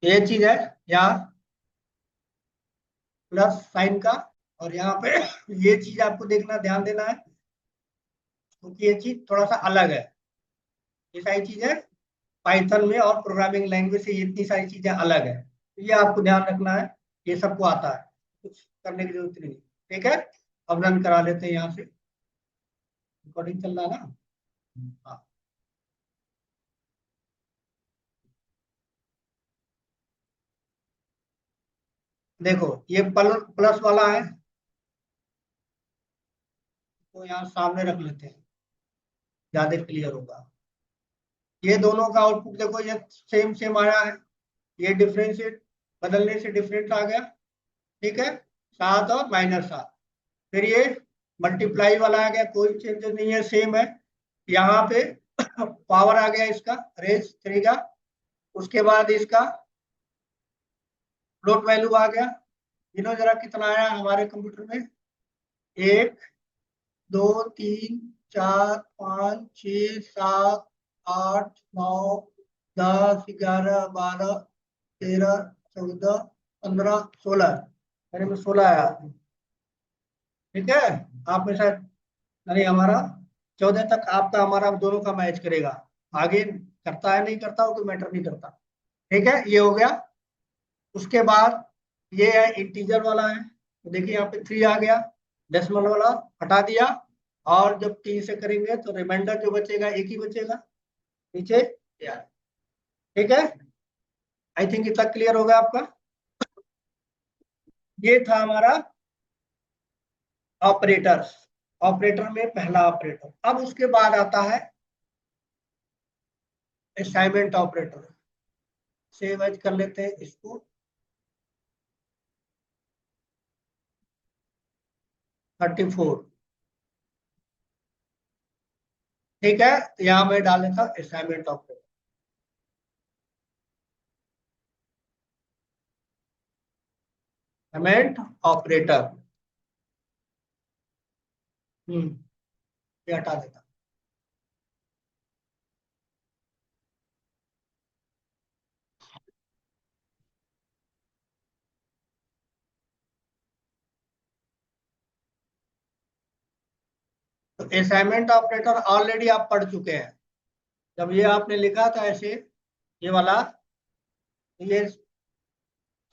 ये चीज है यहाँ प्लस साइन का, और यहाँ पे ये चीज आपको देखना, ध्यान देना है, क्योंकि ये चीज थोड़ा सा अलग है। ये सारी चीजें पाइथन में और प्रोग्रामिंग लैंग्वेज से ये इतनी सारी चीजें अलग है, तो ये आपको ध्यान रखना है। ये सबको आता है, कुछ करने की जरूरत नहीं। ठीक है, अब रन करा लेते हैं यहाँ से। रिकॉर्डिंग चल रहा है ना? हाँ। देखो ये प्लस वाला है, तो यहाँ सामने रख लेते हैं, ज्यादा क्लियर होगा। ये दोनों का आउटपुट देखो, ये सेम सेम आया है। ये डिफरेंशिएट बदलने से डिफरेंट आ गया। ठीक है, 7 और -7। फिर ये मल्टीप्लाई वाला आ गया, कोई चेंज नहीं है, सेम है। यहाँ पे पावर आ गया इसका, रेस 3 का। उसके बाद इसका फ्लोट वैल्यू आ गया। गिनो जरा कितना आया हमारे कंप्यूटर में। 1 2 3 4 5 6 7 8 9 10 11 12 13 14 15 16। मेरे में 16 आया। ठीक है, आप में शायद नहीं, हमारा 14 तक आपका हमारा दोनों का मैच करेगा। आगे करता है नहीं करता हो, कोई मैटर नहीं करता। ठीक है, ये हो गया। उसके बाद ये है इंटीजर वाला है, तो देखिए यहाँ पे 3 आ गया, डेसिमल वाला हटा दिया। और जब 3 से करेंगे तो रिमाइंडर जो बचेगा एक ही बचेगा, नीचे यार। ठीक है, आई थिंक इतना क्लियर होगा आपका। ये था हमारा ऑपरेटर्स। ऑपरेटर में पहला ऑपरेटर। अब उसके बाद आता है असाइनमेंट ऑपरेटर। सेव एज कर लेते हैं इसको। 34। ठीक है, तो यहाँ मैं डाल देता असाइनमेंट ऑपरेटर। Assignment operator. ये हटा देता। तो असाइनमेंट ऑपरेटर ऑलरेडी आप पढ़ चुके हैं। जब ये आपने लिखा था ऐसे, ये वाला, ये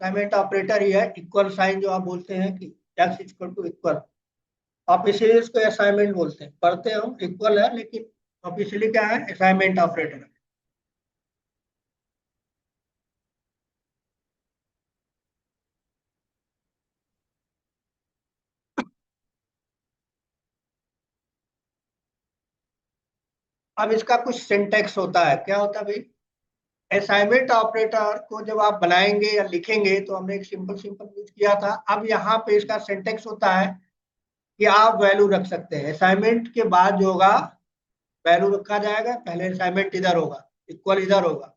असाइनमेंट ऑपरेटर ही है, इक्वल साइन जो आप बोलते हैं कि एक्स इक्वल टू इक्वल। आप इसीलिए इसको असाइनमेंट बोलते हैं, पढ़ते हम इक्वल है, लेकिन ऑफिशियली क्या है, असाइनमेंट ऑपरेटर। अब इसका कुछ सिंटेक्स होता है, क्या होता है भाई। असाइनमेंट ऑपरेटर को जब आप बनाएंगे या लिखेंगे, तो हमने एक सिंपल सिंपल यूज किया था। अब यहाँ पे इसका सिंटेक्स होता है कि आप वैल्यू रख सकते हैं। असाइनमेंट के बाद जो होगा वैल्यू रखा जाएगा, पहले असाइनमेंट इधर होगा, इक्वल इधर होगा।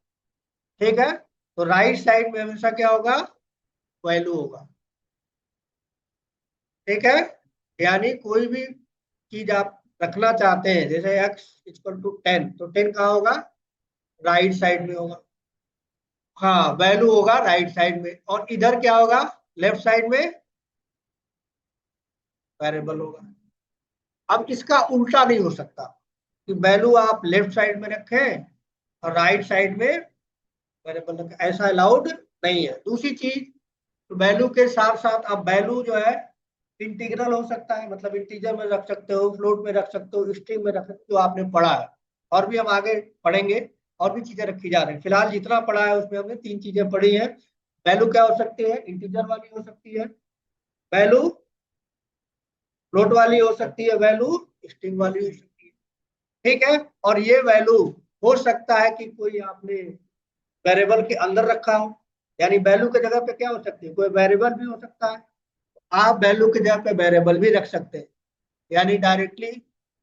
ठीक है, तो राइट साइड में हमेशा क्या होगा, वैल्यू होगा। ठीक है, यानी कोई भी चीज आप रखना चाहते हैं, जैसे x इक्वल टू 10, तो 10 कहाँ होगा, राइट साइड में होगा। हाँ, वैल्यू होगा राइट साइड में, और इधर क्या होगा, लेफ्ट साइड में वेरिएबल होगा। अब इसका उल्टा नहीं हो सकता कि वैल्यू आप लेफ्ट साइड में रखें और राइट साइड में वेरिएबल रखें, ऐसा अलाउड नहीं है। दूसरी चीज, वैल्यू के साथ साथ आप वैल्यू जो है इंटीग्रल हो सकता है, मतलब इंटीजर में रख सकते हो, फ्लोट में रख सकते हो, स्ट्रिंग में रख सकते हो, आपने पढ़ा है। और भी हम आगे पढ़ेंगे, और भी चीजें रखी जा रही हैं। फिलहाल जितना पढ़ा है उसमें हमने 3 चीजें पढ़ी हैं। वैल्यू क्या हो सकती है, इंटीजर वाली हो सकती है वैल्यू, फ्लोट वाली हो सकती है वैल्यू, स्ट्रिंग वाली हो सकती है। ठीक है, और ये वैल्यू हो सकता है कि कोई आपने वेरिएबल के अंदर रखा हो, यानी वैल्यू की जगह पे क्या हो सकती है, कोई वेरिएबल भी हो सकता है। आप वैल्यू की जगह पे वेरिएबल भी रख सकते हैं, यानी डायरेक्टली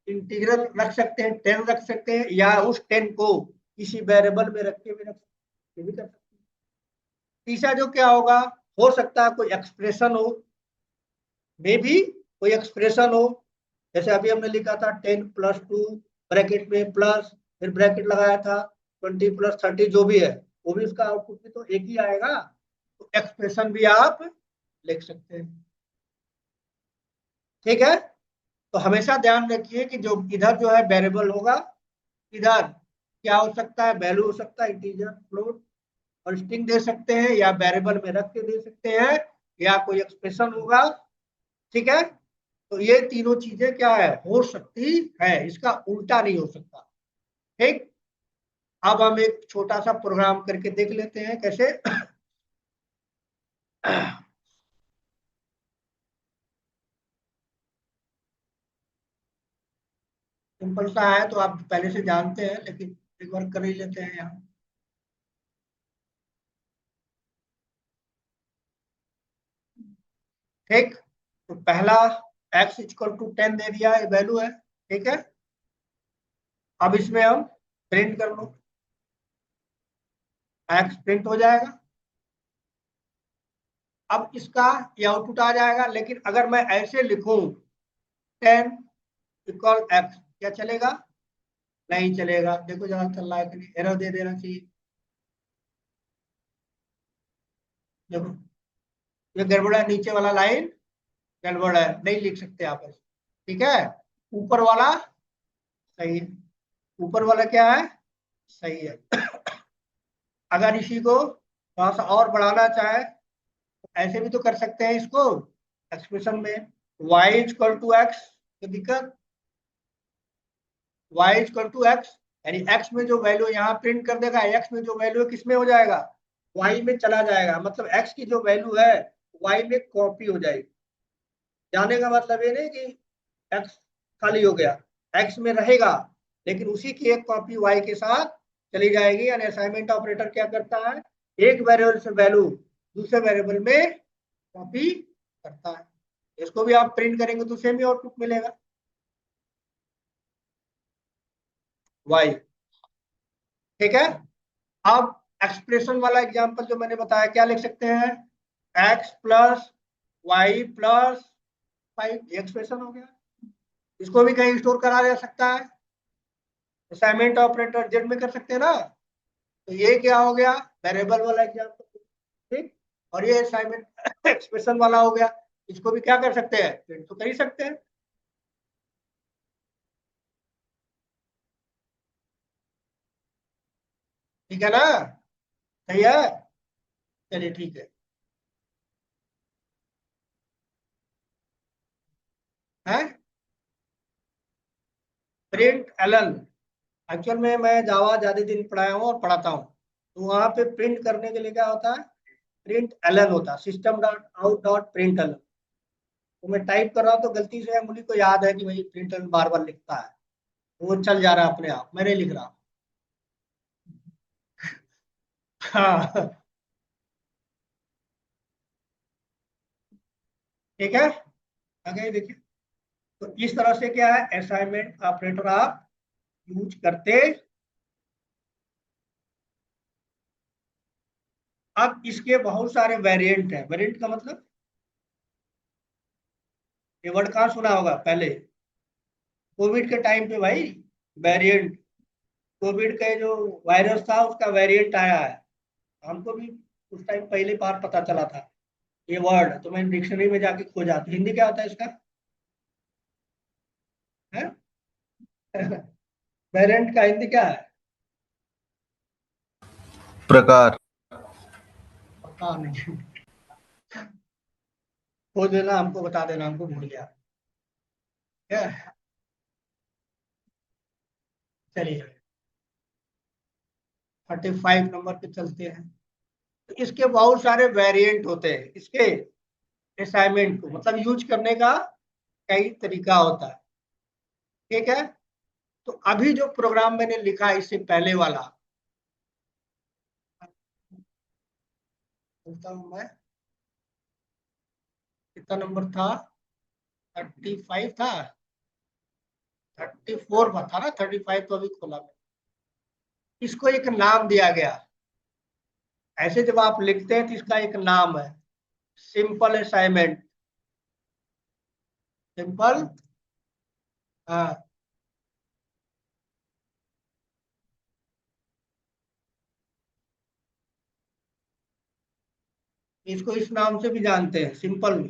इंटीग्रल रख सकते हैं, 10 रख सकते हैं, या उस 10 को किसी वेरिएबल में रख के भी रख सकते हैं, ये भी कर सकते हैं। तीसरा जो क्या होगा, हो सकता है कोई एक्सप्रेशन हो, मे भी कोई एक्सप्रेशन हो। जैसे अभी हमने लिखा था 10 + 2 ब्रैकेट में प्लस, फिर ब्रैकेट लगाया था 20 + 30 जो भी है, वो भी उसका आउटपुट भी तो एक ही आएगा, तो एक्सप्रेशन भी आप लिख सकते हैं। ठीक है, तो हमेशा ध्यान रखिए कि जो इधर जो है वेरिएबल होगा, इधर क्या हो सकता है, वैल्यू हो सकता है, इंटीजर, फ्लोट और स्ट्रिंग दे सकते हैं, या वेरिएबल में रख के दे सकते हैं, या कोई एक्सप्रेशन होगा। ठीक है, तो ये तीनों चीजें क्या है, हो सकती है, इसका उल्टा नहीं हो सकता। ठीक, अब हम एक छोटा सा प्रोग्राम करके देख लेते हैं कैसे। सिंपल सा है, तो आप पहले से जानते हैं, लेकिन एक बार कर ही लेते हैं यहाँ। ठीक, तो पहला x इक्वल टू 10 दे दिया, ये वैल्यू है। ठीक है, अब इसमें हम प्रिंट कर लो, x प्रिंट हो जाएगा। अब इसका ये आउटपुट आ जाएगा, लेकिन अगर मैं ऐसे लिखूं 10 इक्वल x, क्या चलेगा? नहीं चलेगा। देखो जरा चल रहा है कि नहीं, एरर दे देना चाहिए। देखो ये गड़बड़ है, नीचे वाला लाइन गड़बड़ है, नहीं लिख सकते आप ऐसे। ठीक है, ऊपर वाला सही है, ऊपर वाला क्या है, सही है। अगर इसी को थोड़ा सा और बढ़ाना चाहे, तो ऐसे भी तो कर सकते हैं इसको, एक्सप्रेशन में y इक्वल टू एक्स, दिक्कत, y इक्वल टू एक्स, यानी x में जो वैल्यू यहाँ प्रिंट कर देगा, x में जो वैल्यू है किसमें हो जाएगा, y में चला जाएगा, मतलब x की जो वैल्यू है y में कॉपी हो जाएगी। जाने का मतलब ये नहीं कि x खाली हो गया, x में रहेगा, लेकिन उसी की एक कॉपी y के साथ चली जाएगी। यानी असाइनमेंट ऑपरेटर क्या करता है, एक वेरिएबल से वैल्यू दूसरे वेरिएबल में कॉपी करता है। इसको भी आप प्रिंट करेंगे तो सेम ही आउटपुट मिलेगा, y। ठीक है, अब एक्सप्रेशन वाला एग्जांपल जो मैंने बताया, क्या लिख सकते हैं, x plus y plus 5, expression हो गया। इसको भी कहीं स्टोर करा जा सकता है, असाइनमेंट ऑपरेटर जेड में कर सकते हैं ना। तो ये क्या हो गया, वेरिएबल वाला एग्जांपल। ठीक, और ये असाइनमेंट एक्सप्रेशन वाला हो गया। इसको भी क्या कर सकते हैं, प्रिंट तो कर ही सकते हैं। ठीक है ना, सही है, चलिए ठीक है प्रिंट एलन। एक्चुअल में मैं जावा ज्यादा दिन पढ़ाया हूँ और पढ़ाता हूँ, तो वहां पे प्रिंट करने के लिए क्या होता है, प्रिंट एलन होता है, system dot out dot println. तो मैं टाइप कर रहा हूँ तो गलती से मुझे को याद है कि भाई प्रिंट एलन बार बार लिखता है, तो वो चल जा रहा है अपने आप, मैं नहीं लिख रहा। हाँ, ठीक है, आगे देखिए। तो इस तरह से क्या है, असाइनमेंट ऑपरेटर आप यूज करते। अब इसके बहुत सारे वेरिएंट हैं, वेरिएंट का मतलब, ये वर्ड कहाँ सुना होगा पहले, कोविड के टाइम पे भाई, वेरिएंट। कोविड का जो वायरस था उसका वेरिएंट आया है, हमको भी उस टाइम पहले बार पता चला था ये वर्ड, तो मैंने डिक्शनरी में जाके खोजा, तो हिंदी क्या होता है इसका, है? वेरिएंट का हिंदी क्या है, प्रकार। पता नहीं, खोज देना, हमको बता देना, हमको भूल गया। क्या है? चलिए 35 नंबर पे चलते हैं। तो इसके बहुत सारे वेरिएंट होते हैं, इसके असाइनमेंट को मतलब यूज करने का कई तरीका होता है। ठीक है, तो अभी जो प्रोग्राम मैंने लिखा इससे पहले वाला, बोलता हूँ मैं, कितना नंबर था, 35 था, 34 में था ना, 35 तो अभी खोला मैं। इसको एक नाम दिया गया, ऐसे जब आप लिखते हैं तो इसका एक नाम है, सिंपल असाइनमेंट। सिंपल, हाँ, इसको इस नाम से भी जानते हैं, सिंपल।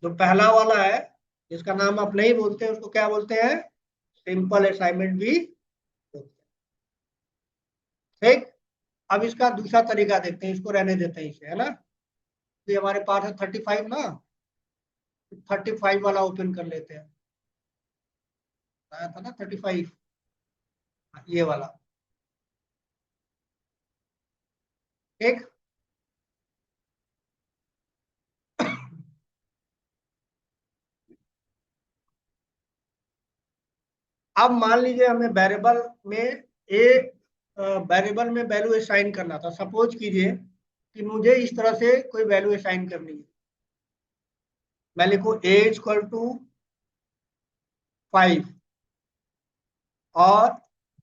जो पहला वाला है जिसका नाम आप नहीं बोलते उसको क्या बोलते हैं? सिंपल असाइनमेंट भी बोलते हैं। ठीक। अब इसका दूसरा तरीका देखते हैं, इसको रहने देते हैं इसे, है ना। ये हमारे पास है 35 ना, 35 वाला ओपन कर लेते हैं। आया था ना 35, ये वाला। ठीक। अब मान लीजिए हमें वेरिएबल में ए वेरिएबल में वैल्यू असाइन करना था। सपोज कीजिए कि मुझे इस तरह से कोई वैल्यू असाइन करनी है। मैं लिखूं ए इक्वल टू 5 और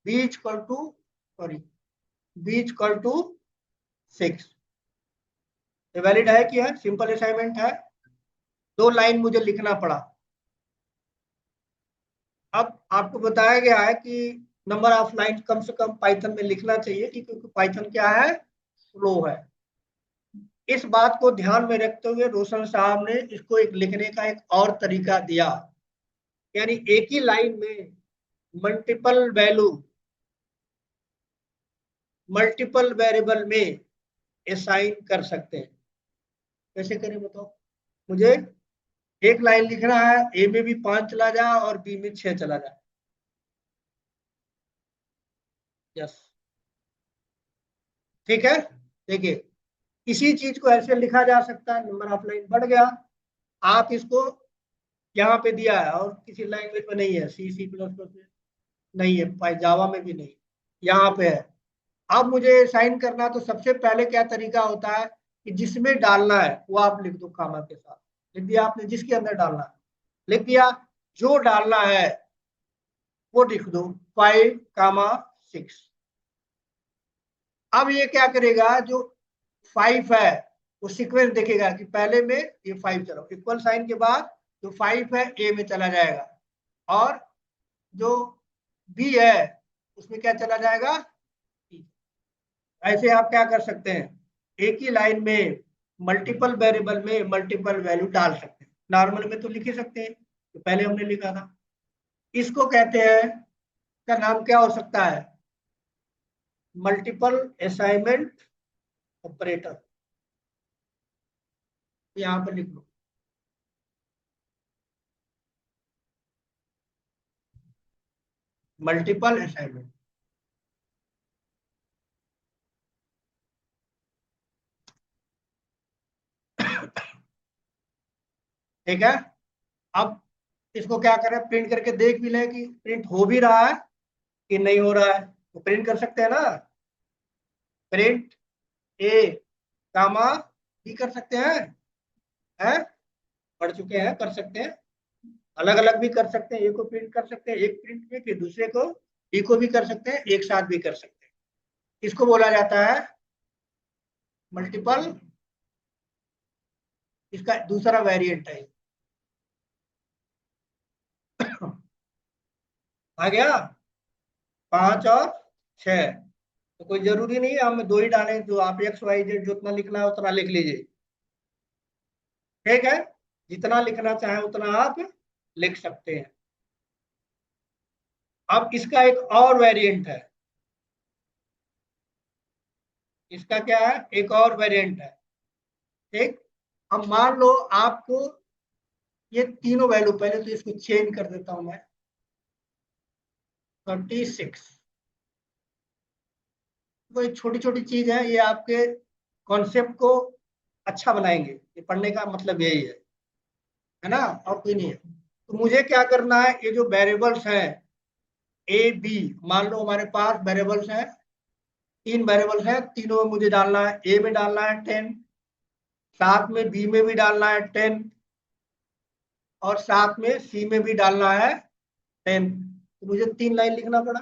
b equal to, sorry, b equal to 6। ये वैलिड है कि है? सिंपल असाइनमेंट है। 2 लाइन मुझे लिखना पड़ा। अब आपको बताया गया है कि नंबर ऑफ लाइन कम से कम पाइथन में लिखना चाहिए, क्योंकि पाइथन क्या है? स्लो है। इस बात को ध्यान में रखते हुए रोशन साहब ने इसको एक लिखने का एक और तरीका दिया। यानी एक ही लाइन में मल्टीपल वैल्यू, मल्टीपल वेरिएबल में असाइन कर सकते हैं। कैसे करें बताओ? मुझे एक लाइन लिखना है, ए में भी 5 चला जाए और बी में 6 चला जाए। यस। ठीक है। देखिए, इसी चीज को ऐसे लिखा जा सकता है, नंबर ऑफ लाइन बढ़ गया। आप इसको यहाँ पे दिया है और किसी लैंग्वेज में नहीं है, सी सी प्लस प्लस में नहीं है, जावा में भी नहीं, यहाँ पे है। अब मुझे साइन करना, तो सबसे पहले क्या तरीका होता है कि जिसमें डालना है वो आप लिख दो, कामा के साथ लिख दिया आपने, जिसके अंदर डालना है लिख दिया, जो डालना है वो लिख दो, 5, 6। अब ये क्या करेगा, जो 5 है वो सीक्वेंस देखेगा कि पहले में ये 5 चलो, इक्वल साइन के बाद जो 5 है ए में चला जाएगा, और जो बी है उसमें क्या चला जाएगा? ऐसे आप क्या कर सकते हैं, एक ही लाइन में मल्टीपल वेरिएबल में मल्टीपल वैल्यू डाल सकते हैं। नॉर्मल में तो लिख ही सकते हैं, तो पहले हमने लिखा था। इसको कहते हैं, का नाम क्या हो सकता है? Multiple assignment operator. यहां पर लिख लो, मल्टीपल असाइनमेंट। ठीक है। अब इसको क्या करें, प्रिंट करके देख भी लें कि प्रिंट हो भी रहा है कि नहीं हो रहा है। तो प्रिंट कर सकते हैं ना, प्रिंट ए कामा भी कर सकते हैं, पढ़ चुके हैं, कर सकते हैं। अलग अलग भी कर सकते हैं, एक को प्रिंट कर सकते हैं एक प्रिंट में, फिर दूसरे को ई को भी कर सकते हैं, एक साथ भी कर सकते हैं। इसको बोला जाता है मल्टीपल। इसका दूसरा वेरिएंट है। आ गया 5 और 6। तो कोई जरूरी नहीं है हम 2 ही डालें, जो आप एक्स वाई जेड जितना लिखना है उतना लिख लीजिए। ठीक है। जितना लिखना चाहे उतना आप लिख सकते हैं। अब इसका एक और वेरिएंट है। इसका क्या है? एक और वेरिएंट है। ठीक। अब मान लो आपको ये तीनों वैल्यू, पहले तो इसको चेंज कर देता हूं मैं, 36। कोई छोटी छोटी चीज है, ये आपके कॉन्सेप्ट को अच्छा बनाएंगे। ये पढ़ने का मतलब यही है ना, और कोई नहीं है। तो मुझे क्या करना है, ये जो वेरिएबल्स हैं ए बी, मान लो हमारे पास वेरिएबल्स हैं, 3 वेरिएबल्स हैं, तीनों में मुझे डालना है, ए में डालना है 10, साथ में बी में भी डालना है 10, और साथ में सी में भी डालना है 10। तो मुझे 3 लाइन लिखना पड़ा।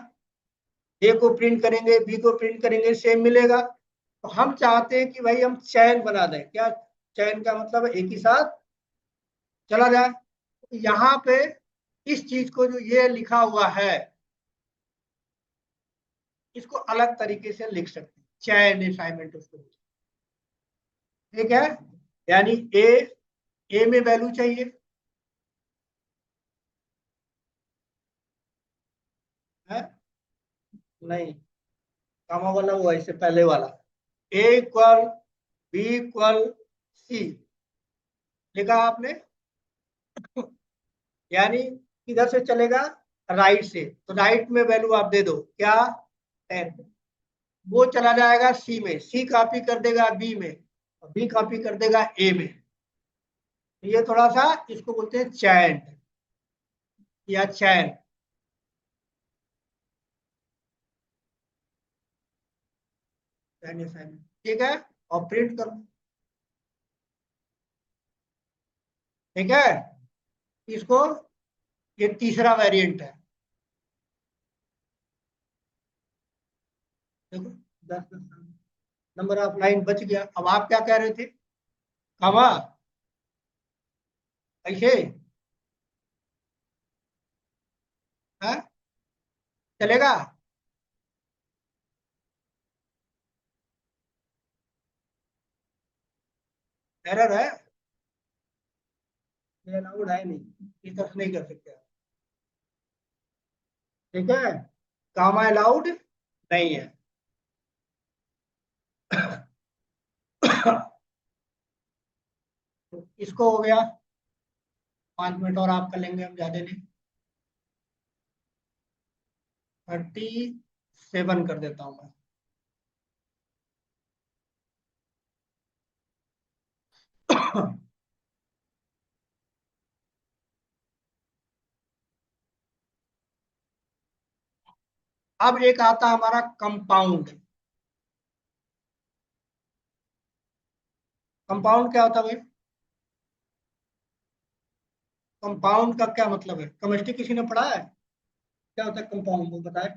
ए को प्रिंट करेंगे, बी को प्रिंट करेंगे, सेम मिलेगा। तो हम चाहते हैं कि भाई हम चैन बना दें। क्या चैन का मतलब है? एक ही साथ चला जाए। तो यहाँ पे इस चीज को जो ये लिखा हुआ है, इसको अलग तरीके से लिख सकते हैं, चैन असाइनमेंट उसको। ठीक है, यानी ए में वैल्यू चाहिए है, नहीं, कामा वाला वो है, इससे पहले वाला, ए इक्वल बी इक्वल सी लिखा आपने, यानी किधर से चलेगा, राइट से, तो राइट में वैल्यू आप दे दो क्या, 10, वो चला जाएगा सी में, सी कॉपी कर देगा बी में, और बी कॉपी कर देगा ए में। ये थोड़ा सा इसको बोलते हैं चैन या चैन, ठीक है, और प्रिंट करो, ठीक है, इसको, ये तीसरा वेरिएंट है, देखो, 10 नंबर ऑफ लाइन बच गया। अब आप क्या कह रहे थे, कामा ऐसे है, चलेगा, एरर है, ये अलाउड है नहीं, इस तरह से नहीं कर सकते आप, ठीक है, कामा अलाउड नहीं है। तो इसको हो गया, 5 मिनट और आप कर लेंगे, हम ज्यादा नहीं, 37 कर देता हूँ मैं। अब एक आता है हमारा कंपाउंड, कंपाउंड क्या होता है भाई, कंपाउंड का क्या मतलब है, केमिस्ट्री किसी ने पढ़ा है, क्या होता है कंपाउंड, वो बताए,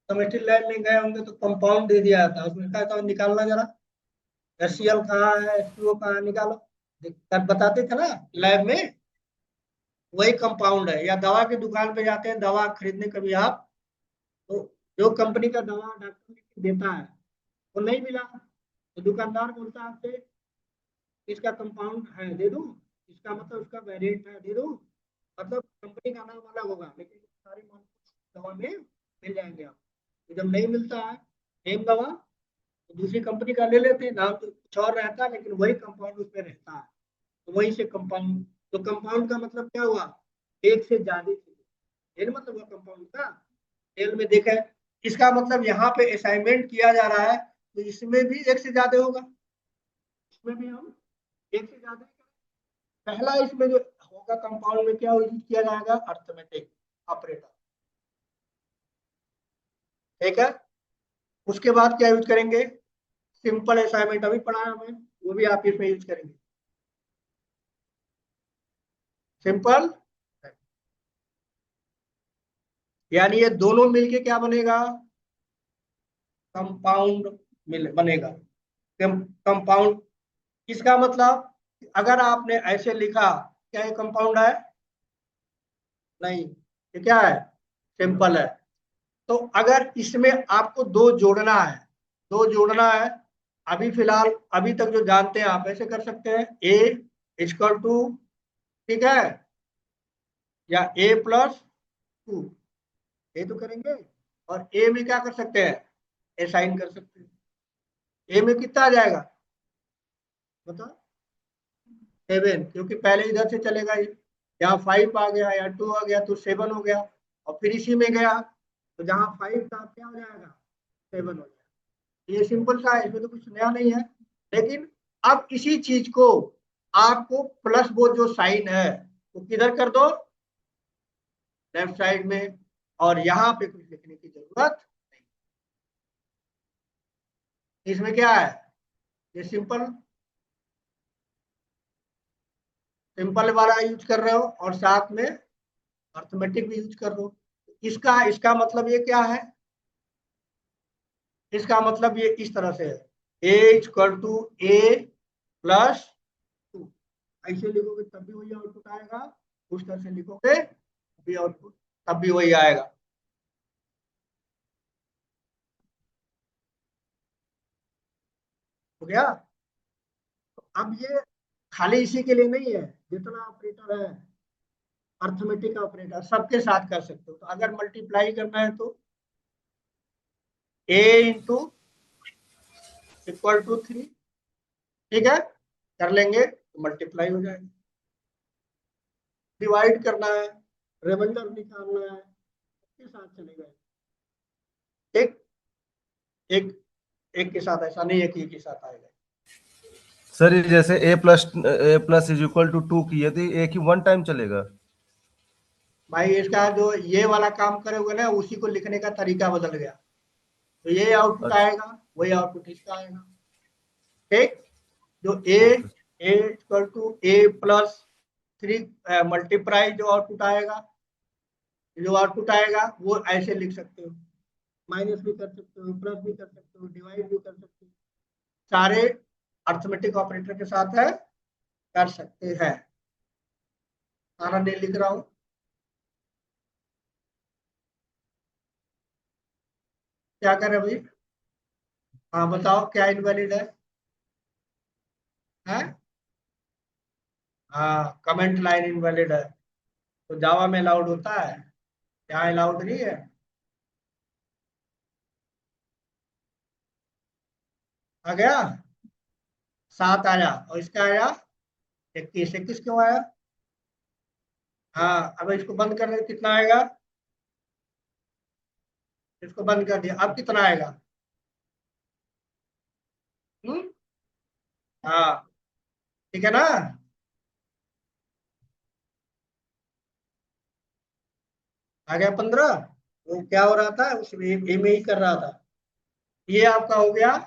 केमिस्ट्री लैब में गए होंगे तो कंपाउंड दे दिया जाता है, उसमें क्या था निकालना जरा, HCl कहाँ है, H2O कहाँ है, निकालो, बताते थे ना लैब में, वही कंपाउंड है। या दवा की दुकान पे जाते हैं दवा खरीदने कभी आप, तो जो कंपनी का दवा डॉक्टर देता है वो नहीं मिला, तो दुकानदार बोलता है आपसे, इसका कंपाउंड है दे दूं, इसका मतलब उसका वेरिएंट है दे दूं, मतलब कंपनी का नाम अलग होगा लेकिन सारे मॉलिक्यूल दवा में मिल जाएंगे आप, तो जब नहीं मिलता है सेम दवा, तो दूसरी कंपनी का ले लेते हैं, नाम तो कुछ और रहता है लेकिन वही कंपाउंड उसमें रहता है, तो वहीं से कंपाउंड, तो कंपाउंड का मतलब क्या हुआ, एक से ज्यादा चीजें, ये मतलब हुआ कंपाउंड का, तेल में देखा है, इसका मतलब यहाँ पे असाइनमेंट किया जा रहा है, तो इसमें भी एक से ज्यादा होगा, इसमें भी हम एक से ज्यादा, पहला इसमें जो होगा कंपाउंड में क्या यूज किया जाएगा, अर्थमेटिक ऑपरेटर, ठीक है, उसके बाद क्या यूज करेंगे, सिंपल असाइनमेंट अभी पढ़ाया हमें, वो भी आप इसमें यूज करेंगे, सिंपल, यानी ये दोनों मिलके क्या बनेगा, कंपाउंड मिल बनेगा, कंपाउंड, इसका मतलब अगर आपने ऐसे लिखा, क्या ये कंपाउंड है, नहीं, ये क्या है, सिंपल है, तो अगर इसमें आपको दो जोड़ना है, दो जोड़ना है, अभी फिलहाल अभी तक जो जानते हैं आप ऐसे कर सकते हैं, ए इक्वल टू, ठीक है, या A+2, ये तो करेंगे, और ए में क्या कर सकते हैं, असाइन कर सकते हैं, ए में कितना आ जाएगा, बताओ, 7, क्योंकि पहले इधर से चलेगा ये, यहाँ 5 आ गया या 2 आ गया तो 7 हो गया, और फिर इसी में गया, तो जहाँ 5 था क्या हो जाएगा, 7 हो जाएगा, ये सिंपल सा है, इसमें तो कुछ नया नहीं है, लेकिन अब इसी चीज को आपको प्लस वो जो साइन है वो किधर कर दो, लेफ्ट साइड में, और यहाँ पे कुछ लिखने की जरूरत नहीं, इसमें क्या है, ये सिंपल, सिंपल वाला यूज कर रहे हो और साथ में अर्थमेटिक भी यूज कर रहे हो, इसका इसका मतलब ये क्या है, इसका मतलब ये इस तरह से है, ए इक्वल टू A+2, ऐसे लिखोगे तब भी वही आउटपुट आएगा, उस तरह से लिखोगे भी आउटपुट तब भी वही आएगा, हो गया। तो अब ये खाली इसी के लिए नहीं है, जितना ऑपरेटर है अर्थमेटिक ऑपरेटर सबके साथ कर सकते हो। तो अगर मल्टीप्लाई करना है तो a इंटू इक्वल टू 3, ठीक है, कर लेंगे तो मल्टीप्लाई हो जाएगा। डिवाइड करना है, रिमाइंडर निकालना है, के साथ चलेगा। एक एक एक के साथ ऐसा नहीं है कि एक के साथ आएगा। सर ये जैसे a plus is equal to 2 की, यदि एक ही वन टाइम चलेगा? भाई इसका जो ये वाला काम करोगे ना, उसी को लिखने का तरीका बदल गया, तो ये आउटपुट अच्छा आएगा, वही आउटपुट इसका आएगा। ठीक, जो A okay. A equal to A plus 3 multiply जो आउटपुट आएगा वो ऐसे लिख सकते हो, माइनस भी कर सकते हो, प्लस भी कर सकते हो, डिवाइड भी कर सकते हो, सारे अर्थमेटिक ऑपरेटर के साथ है, कर सकते हैं। सारा नहीं लिख रहा हूं। क्या करें भाई? हाँ बताओ क्या इनवैलिड है? हैं? हाँ, कमेंट लाइन इनवैलिड है। तो जावा में अलाउड होता है, यहाँ अलाउड नहीं है। आ गया, 7 आया और इसका आया 21। 21 क्यों आया? हाँ, अब इसको बंद करने से कितना आएगा? इसको बंद कर दिया, अब कितना आएगा? हम्म, हाँ, ठीक है ना। आ गया 15। वो क्या हो रहा था उसमें, ए में ही कर रहा था। ये आपका हो गया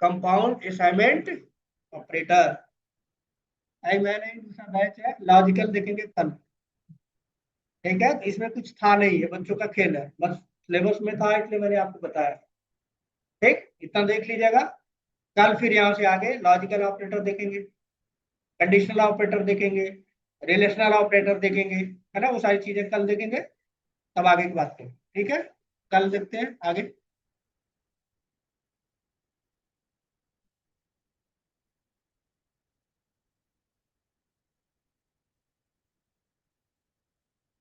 कंपाउंड असाइनमेंट ऑपरेटर। भाई मैंने दूसरा बैच है लॉजिकल, देखेंगे कल। ठीक है, तो इसमें कुछ था नहीं, है बच्चों का खेल है, बस सिलेबस में था इसलिए मैंने आपको बताया। ठीक, इतना देख लीजिएगा। कल फिर यहाँ से आगे लॉजिकल ऑपरेटर देखेंगे, कंडीशनल ऑपरेटर देखेंगे, रिलेशनल ऑपरेटर देखेंगे, है ना, वो सारी चीजें कल देखेंगे। तब आगे की बात करें, ठीक है। कल देखते हैं आगे।